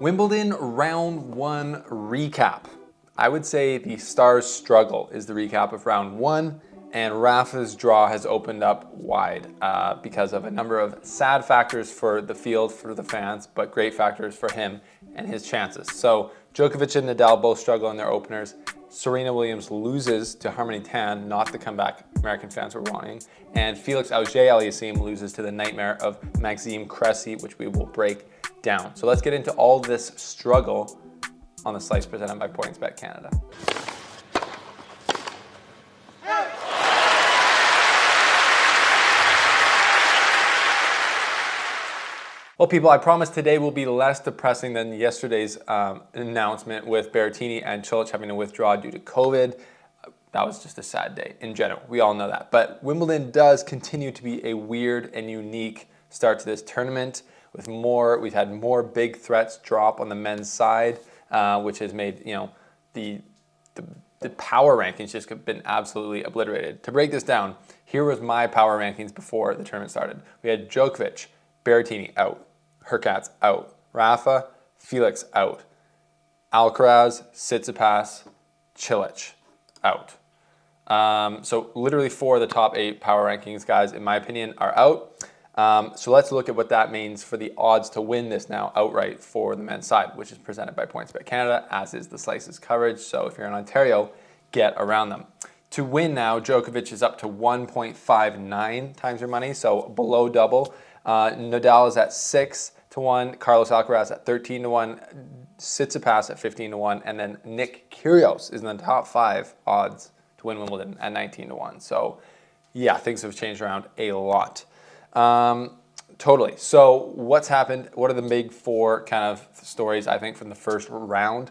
Wimbledon round one recap. I would say the Stars' struggle is the recap of round one, and Rafa's draw has opened up wide because of a number of sad factors for the field, for the fans, but great factors for him and his chances. So Djokovic and Nadal both struggle in their openers. Serena Williams loses to Harmony Tan, not the comeback American fans were wanting. And Felix Auger-Aliassime loses to the nightmare of Maxime Cressey, which we will break down. So let's get into all this struggle on the slice presented by PointsBet Canada. Well, people, I promise today will be less depressing than yesterday's announcement with Berrettini and Cilic having to withdraw due to COVID. That was just a sad day in general. We all know that. But Wimbledon does continue to be a weird and unique start to this tournament. We've had more big threats drop on the men's side, which has made the power rankings just have been absolutely obliterated. To break this down, here was my power rankings before the tournament started. We had Djokovic, Berrettini out, Hurkacz out, Rafa, Felix out, Alcaraz, Tsitsipas, Cilic out. So literally 4 of the top 8 power rankings guys, in my opinion, are out. So let's look at what that means for the odds to win this now outright for the men's side, which is presented by PointsBet Canada, as is the Slices coverage. So if you're in Ontario, get around them. To win now, Djokovic is up to 1.59 times your money, so below double. Nadal is at 6 to 1, Carlos Alcaraz at 13 to 1, Tsitsipas at 15 to 1, and then Nick Kyrgios is in the top 5 odds to win Wimbledon at 19 to 1. So yeah, things have changed around a lot. Totally. So what's happened? What are the big 4 kind of stories, I think, from the first round?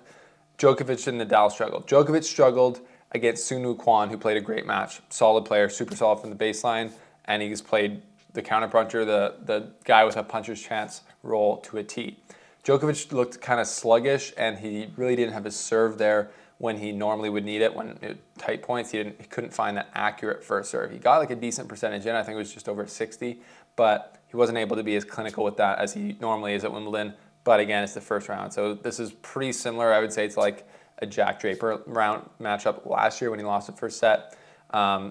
Djokovic and Nadal struggled. Djokovic struggled against Kwon, who played a great match. Solid player, super solid from the baseline, and he's played the counterpuncher, the guy with a puncher's chance role to a T. Djokovic looked kind of sluggish, and he really didn't have his serve there when he normally would need it. When tight points, he couldn't find that accurate first serve. He got like a decent percentage in. I think it was just over 60, but he wasn't able to be as clinical with that as he normally is at Wimbledon. But again, it's the first round. So this is pretty similar, I would say, to like a Jack Draper round matchup last year when he lost the first set.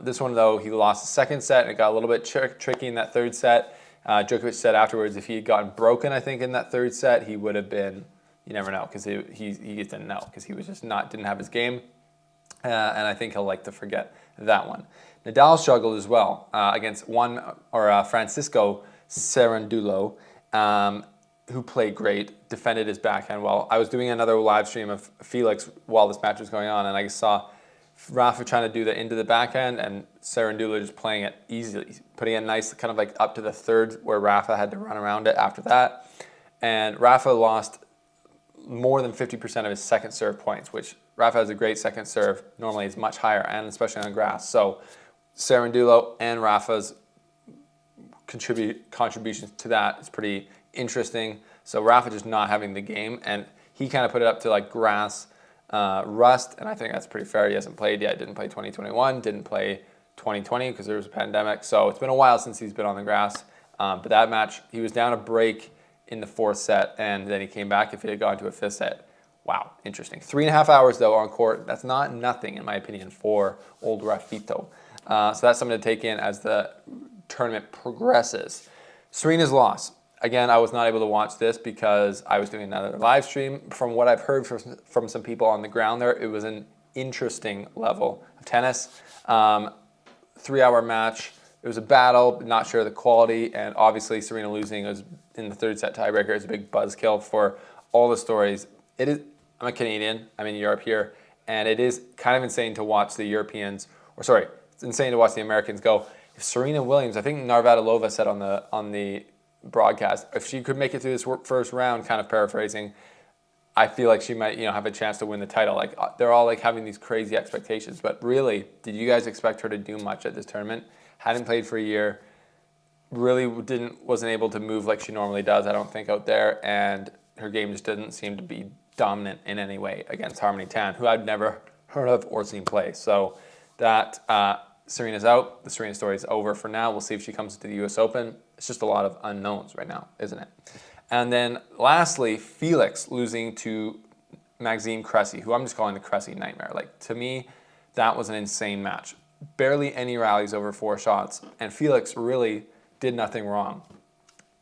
This one, though, he lost the second set, and it got a little bit tricky in that third set. Djokovic said afterwards if he had gotten broken, I think, in that third set, he would have been, you never know, because he just didn't know, because he was just didn't have his game. And I think he'll like to forget that one. Nadal struggled as well against Francisco Cerundolo, who played great, defended his backhand well. I was doing another live stream of Felix while this match was going on, and I saw Rafa trying to do the into the backhand and Cerundolo just playing it easily, putting it nice, kind of like up to the third where Rafa had to run around it after that. And Rafa lost more than 50% of his second serve points, which Rafa has a great second serve. Normally it's much higher, and especially on grass. So Cerundolo and Rafa's contributions to that is pretty interesting. So Rafa just not having the game, and he kind of put it up to like grass rust, and I think that's pretty fair. He hasn't played yet. Didn't play 2021, didn't play 2020 because there was a pandemic. So it's been a while since he's been on the grass. But that match, he was down a break in the 4th set, and then he came back if he had gone to a 5th set. Wow, interesting. 3.5 hours, though, on court. That's not nothing, in my opinion, for old Rafito. So that's something to take in as the tournament progresses. Serena's loss. Again, I was not able to watch this because I was doing another live stream. From what I've heard from some people on the ground there, it was an interesting level of tennis. 3-hour match. It was a battle, not sure of the quality, and obviously Serena losing was in the 3rd set tiebreaker is a big buzzkill for all the stories. I'm a Canadian, I'm in Europe here, and it is kind of insane to watch the it's insane to watch the Americans go. If Serena Williams, I think Navratilova said on the broadcast, if she could make it through this first round, kind of paraphrasing, I feel like she might, have a chance to win the title. Like they're all like having these crazy expectations, but really, did you guys expect her to do much at this tournament? Hadn't played for a year, really wasn't able to move like she normally does, I don't think, out there, and her game just didn't seem to be dominant in any way against Harmony Tan, who I'd never heard of or seen play. So that Serena's out. The Serena story is over for now. We'll see if she comes to the U.S. Open. It's just a lot of unknowns right now, isn't it? And then lastly, Felix losing to Maxime Cressey, who I'm just calling the Cressey nightmare. Like, to me, that was an insane match. Barely any rallies over 4 shots, and Felix really did nothing wrong.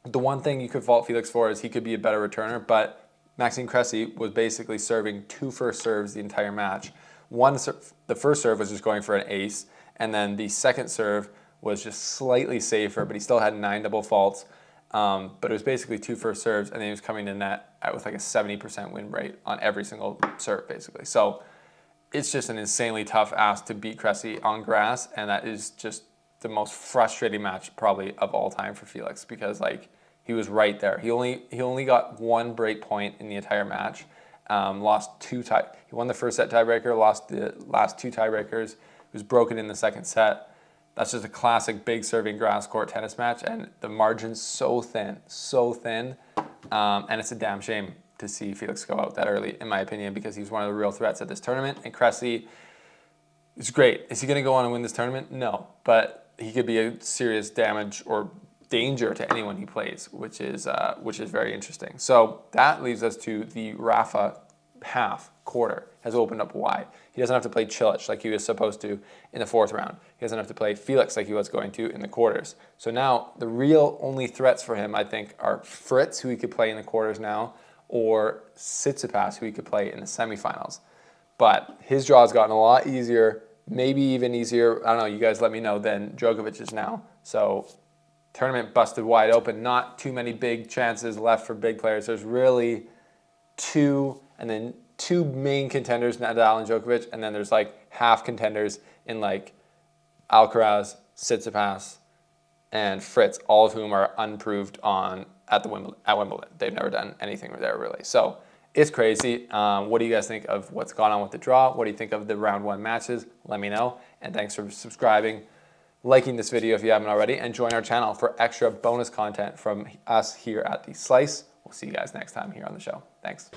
The one thing you could fault Felix for is he could be a better returner, but Maxime Cressey was basically serving 2 first serves the entire match. The first serve was just going for an ace, and then the second serve was just slightly safer, but he still had 9 double faults. But it was basically 2 first serves, and then he was coming to net with like a 70% win rate on every single serve, basically. So it's just an insanely tough ask to beat Cressey on grass, and that is just the most frustrating match probably of all time for Felix, because like he was right there. He only got 1 break point in the entire match. Lost 2 He won the first set tiebreaker, lost the last 2 tiebreakers. He was broken in the second set. That's just a classic big serving grass court tennis match, and the margin's so thin, and it's a damn shame to see Felix go out that early, in my opinion, because he's one of the real threats at this tournament. And Cressey is great. Is he going to go on and win this tournament? No, but he could be a serious damage or danger to anyone he plays, which is very interesting. So that leaves us to the Rafa half quarter has opened up wide. He doesn't have to play Cilic like he was supposed to in the 4th round. He doesn't have to play Felix like he was going to in the quarters. So now the real only threats for him, I think, are Fritz, who he could play in the quarters now, or Tsitsipas, who he could play in the semifinals. But his draw has gotten a lot easier, maybe even easier, I don't know, you guys let me know, than Djokovic is now. So tournament busted wide open, not too many big chances left for big players. There's really 2 main contenders, Nadal and Djokovic, and then there's like half contenders in like Alcaraz, Tsitsipas, and Fritz, all of whom are unproved at Wimbledon. They've never done anything there really. So it's crazy. What do you guys think of what's gone on with the draw? What do you think of the round 1 matches? Let me know. And thanks for subscribing, liking this video if you haven't already, and join our channel for extra bonus content from us here at The Slice. We'll see you guys next time here on the show. Thanks.